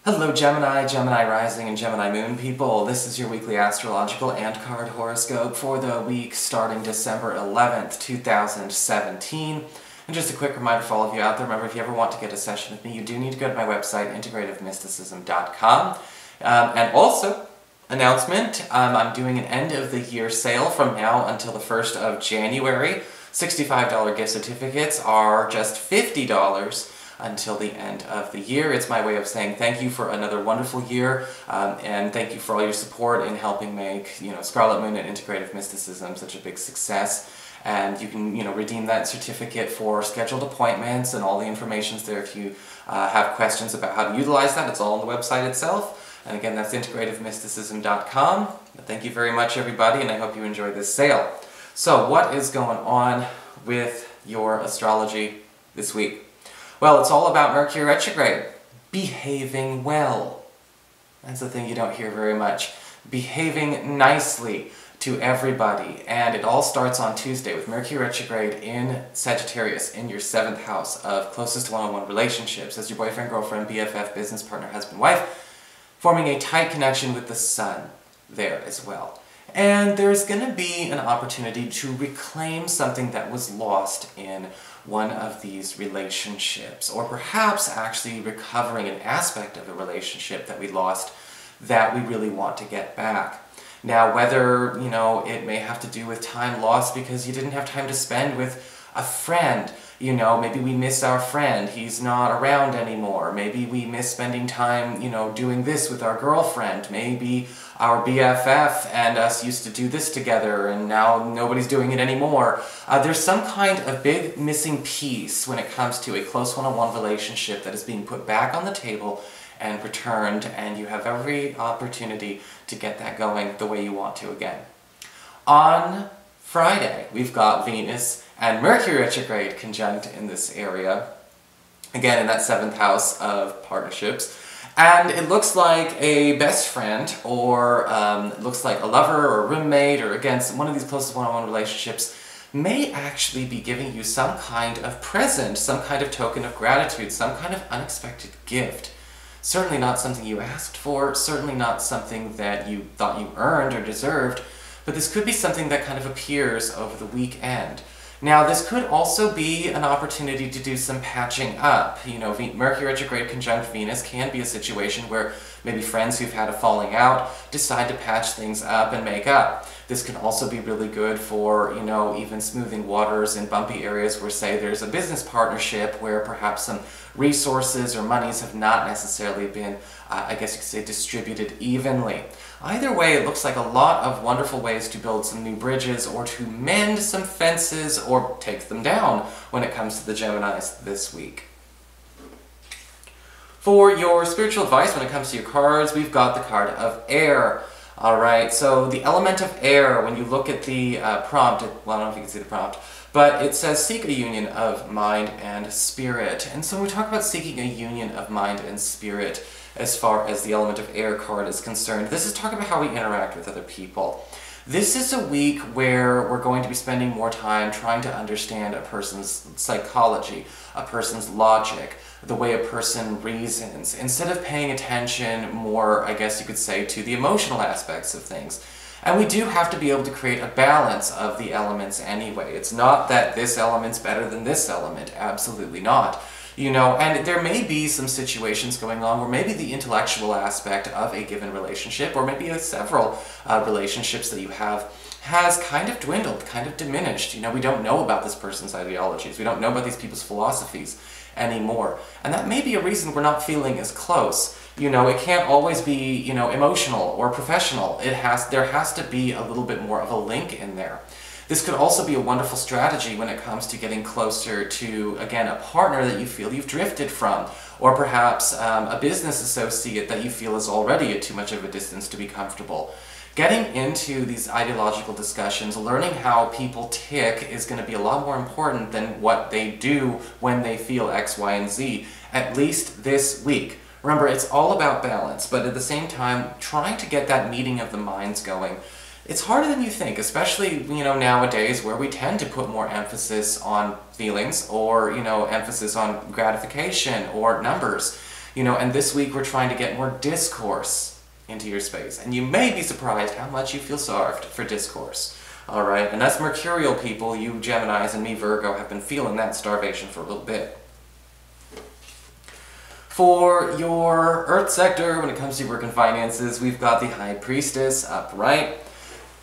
Hello Gemini, Gemini Rising, and Gemini Moon people. This is your weekly astrological and card horoscope for the week starting December 11th, 2017. And just a quick reminder for all of you out there, remember if you ever want to get a session with me, you do need to go to my website, integrativemysticism.com. And also, announcement, I'm doing an end of the year sale from now until the 1st of January. $65 gift certificates are just $50 until the end of the year. It's my way of saying thank you for another wonderful year, and thank you for all your support in helping make, Scarlet Moon and Integrative Mysticism such a big success. And you can, redeem that certificate for scheduled appointments, and all the information's there if you have questions about how to utilize that. It's all on the website itself. And again, that's integrativemysticism.com. Thank you very much, everybody, and I hope you enjoy this sale. So, what is going on with your astrology this week? Well, it's all about Mercury retrograde. Behaving well. That's the thing you don't hear very much. Behaving nicely to everybody. And it all starts on Tuesday with Mercury retrograde in Sagittarius, in your 7th house of closest one-on-one relationships, as your boyfriend, girlfriend, BFF, business partner, husband, wife, forming a tight connection with the sun there as well. And there's going to be an opportunity to reclaim something that was lost in one of these relationships, or perhaps actually recovering an aspect of a relationship that we lost that we really want to get back. Now, whether, it may have to do with time lost because you didn't have time to spend with a friend. Maybe we miss our friend, he's not around anymore. Maybe we miss spending time, doing this with our girlfriend. Maybe our BFF and us used to do this together and now nobody's doing it anymore. There's some kind of big missing piece when it comes to a close one-on-one relationship that is being put back on the table and returned, and you have every opportunity to get that going the way you want to again. On Friday, we've got Venus and Mercury retrograde conjunct in this area, again in that 7th house of partnerships, and it looks like a best friend, or it looks like a lover or a roommate, or again one of these closest one-on-one relationships may actually be giving you some kind of present, some kind of token of gratitude, some kind of unexpected gift. Certainly not something you asked for, certainly not something that you thought you earned or deserved, but this could be something that kind of appears over the weekend. Now, this could also be an opportunity to do some patching up. Mercury retrograde conjunct Venus can be a situation where maybe friends who've had a falling out decide to patch things up and make up. This can also be really good for, even smoothing waters in bumpy areas where, say, there's a business partnership where perhaps some resources or monies have not necessarily been, I guess you could say, distributed evenly. Either way, it looks like a lot of wonderful ways to build some new bridges or to mend some fences or take them down when it comes to the Geminis this week. For your spiritual advice when it comes to your cards, we've got the card of air. Alright, so the element of air, when you look at the prompt, well, I don't know if you can see the prompt, but it says seek a union of mind and spirit. And so when we talk about seeking a union of mind and spirit, as far as the element of air card is concerned, this is talking about how we interact with other people. This is a week where we're going to be spending more time trying to understand a person's psychology, a person's logic, the way a person reasons, instead of paying attention more, I guess you could say, to the emotional aspects of things. And we do have to be able to create a balance of the elements anyway. It's not that this element's better than this element, absolutely not. And there may be some situations going on where maybe the intellectual aspect of a given relationship, or maybe several relationships that you have, has kind of dwindled, kind of diminished. We don't know about this person's ideologies. We don't know about these people's philosophies anymore. And that may be a reason we're not feeling as close. It can't always be, emotional or professional. There has to be a little bit more of a link in there. This could also be a wonderful strategy when it comes to getting closer to, again, a partner that you feel you've drifted from, or perhaps a business associate that you feel is already at too much of a distance to be comfortable. Getting into these ideological discussions, learning how people tick is going to be a lot more important than what they do when they feel X, Y, and Z, at least this week. Remember, it's all about balance, but at the same time, trying to get that meeting of the minds going. It's harder than you think, especially, nowadays where we tend to put more emphasis on feelings or, emphasis on gratification or numbers. And this week we're trying to get more discourse into your space. And you may be surprised how much you feel starved for discourse. Alright, and us Mercurial people, you Geminis and me Virgo, have been feeling that starvation for a little bit. For your Earth sector, when it comes to work and finances, we've got the High Priestess upright.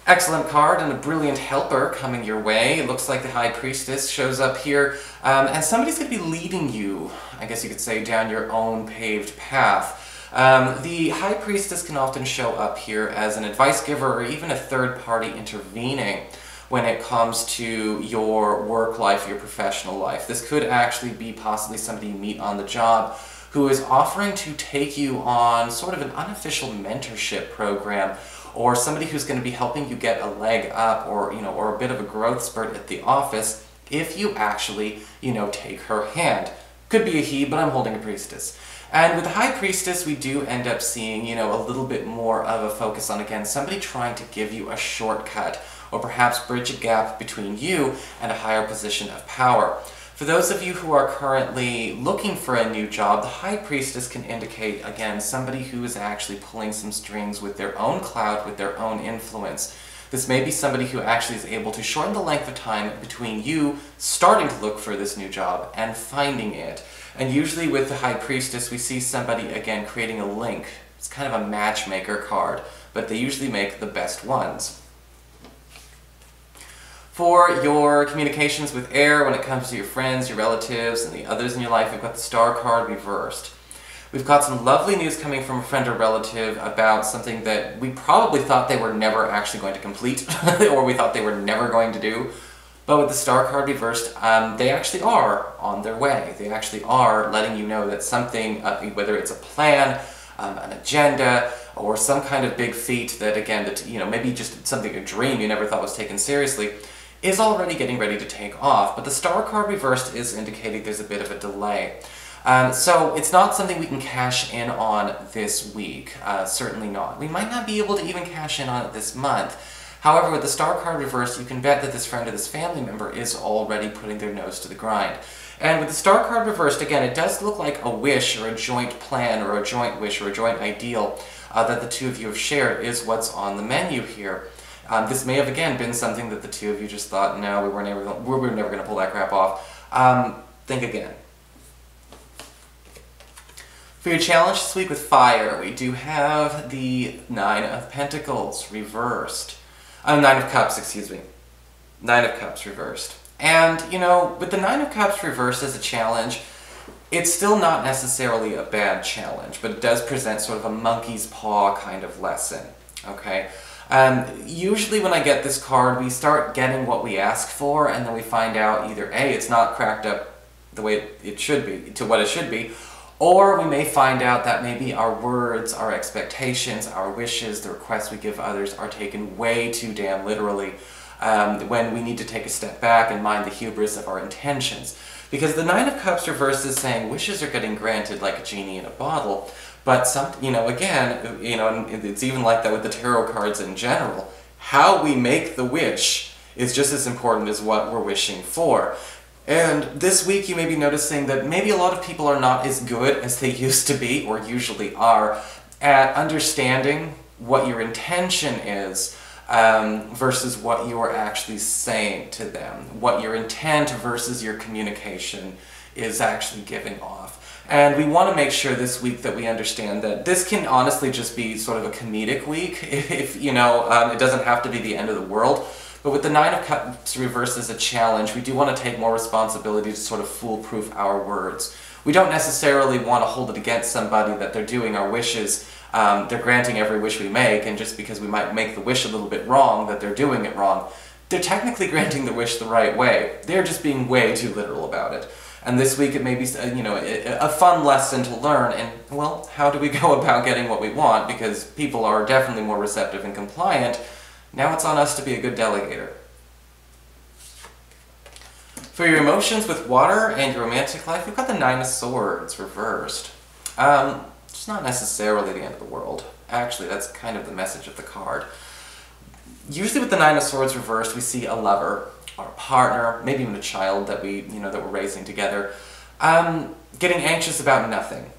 Excellent card and a brilliant helper coming your way. It looks like the High Priestess shows up here, and somebody's going to be leading you, I guess you could say, down your own paved path. The High Priestess can often show up here as an advice giver or even a third party intervening when it comes to your work life, your professional life. This could actually be possibly somebody you meet on the job who is offering to take you on sort of an unofficial mentorship program, or somebody who's going to be helping you get a leg up or a bit of a growth spurt at the office if you actually, take her hand. Could be a he, but I'm holding a priestess. And with the High Priestess, we do end up seeing, a little bit more of a focus on, again, somebody trying to give you a shortcut or perhaps bridge a gap between you and a higher position of power. For those of you who are currently looking for a new job, the High Priestess can indicate, again, somebody who is actually pulling some strings with their own clout, with their own influence. This may be somebody who actually is able to shorten the length of time between you starting to look for this new job and finding it. And usually with the High Priestess, we see somebody, again, creating a link. It's kind of a matchmaker card, but they usually make the best ones. For your communications with air, when it comes to your friends, your relatives, and the others in your life, we've got the Star card reversed. We've got some lovely news coming from a friend or relative about something that we probably thought they were never actually going to complete, or we thought they were never going to do. But with the Star card reversed, they actually are on their way. They actually are letting you know that something, whether it's a plan, an agenda, or some kind of big feat that, again, maybe just something, a dream you never thought was taken seriously, is already getting ready to take off. But the Star card reversed is indicating there's a bit of a delay. So it's not something we can cash in on this week, certainly not. We might not be able to even cash in on it this month. However, with the Star card reversed, you can bet that this friend or this family member is already putting their nose to the grind. And with the Star card reversed, again, it does look like a wish or a joint plan or a joint wish or a joint ideal that the two of you have shared is what's on the menu here. This may have, again, been something that the two of you just thought, no, we were never going to pull that crap off. Think again. For your challenge this week with fire, we do have the Nine of Pentacles reversed. Nine of Cups, excuse me. Nine of Cups reversed. And, with the Nine of Cups reversed as a challenge, it's still not necessarily a bad challenge, but it does present sort of a monkey's paw kind of lesson, okay? Usually when I get this card, we start getting what we ask for, and then we find out either A, it's not cracked up the way it should be, to what it should be, or we may find out that maybe our words, our expectations, our wishes, the requests we give others are taken way too damn literally, when we need to take a step back and mind the hubris of our intentions. Because the Nine of Cups reversed is saying wishes are getting granted like a genie in a bottle, but and it's even like that with the tarot cards in general. How we make the wish is just as important as what we're wishing for. And this week you may be noticing that maybe a lot of people are not as good as they used to be, or usually are, at understanding what your intention is versus what you are actually saying to them. What your intent versus your communication is actually giving off. And we want to make sure this week that we understand that this can honestly just be sort of a comedic week, if it doesn't have to be the end of the world. But with the Nine of Cups reversed as a challenge, we do want to take more responsibility to sort of foolproof our words. We don't necessarily want to hold it against somebody that they're doing our wishes, they're granting every wish we make, and just because we might make the wish a little bit wrong, that they're doing it wrong. They're technically granting the wish the right way. They're just being way too literal about it. And this week it may be, a fun lesson to learn in, well, how do we go about getting what we want? Because people are definitely more receptive and compliant. Now it's on us to be a good delegator. For your emotions with water and your romantic life, we've got the Nine of Swords reversed. It's not necessarily the end of the world. Actually, that's kind of the message of the card. Usually with the Nine of Swords reversed, we see a lover, or a partner, maybe even a child that that we're raising together, getting anxious about nothing.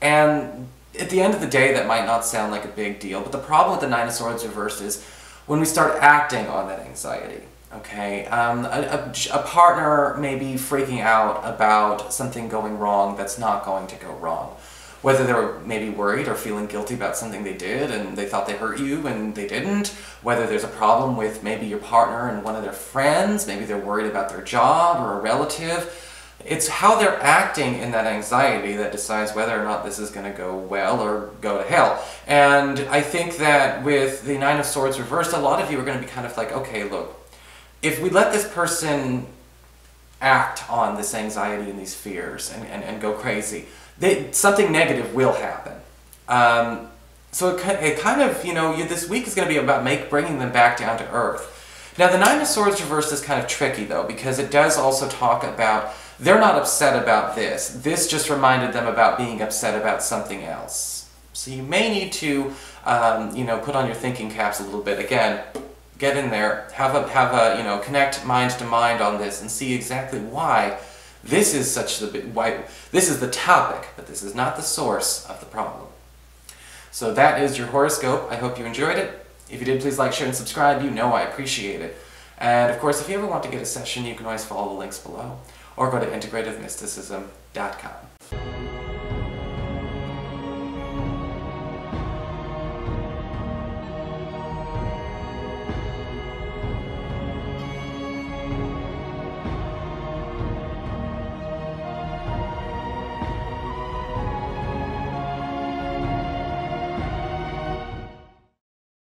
And at the end of the day, that might not sound like a big deal, but the problem with the Nine of Swords reversed is when we start acting on that anxiety. Okay, a partner may be freaking out about something going wrong that's not going to go wrong. Whether they're maybe worried or feeling guilty about something they did and they thought they hurt you and they didn't. Whether there's a problem with maybe your partner and one of their friends, maybe they're worried about their job or a relative. It's how they're acting in that anxiety that decides whether or not this is going to go well or go to hell. And I think that with the Nine of Swords reversed, a lot of you are going to be kind of like, okay, look, if we let this person act on this anxiety and these fears and go crazy, something negative will happen. So it kind of, this week is going to be about bringing them back down to earth. Now, the Nine of Swords reversed is kind of tricky, though, because it does also talk about they're not upset about this. This just reminded them about being upset about something else. So you may need to, put on your thinking caps a little bit. Again, get in there, have a connect mind to mind on this and see exactly why this is this is the topic, but this is not the source of the problem. So that is your horoscope. I hope you enjoyed it. If you did, please like, share, and subscribe. You know I appreciate it. And of course, if you ever want to get a session, you can always follow the links below or go to integrativemysticism.com.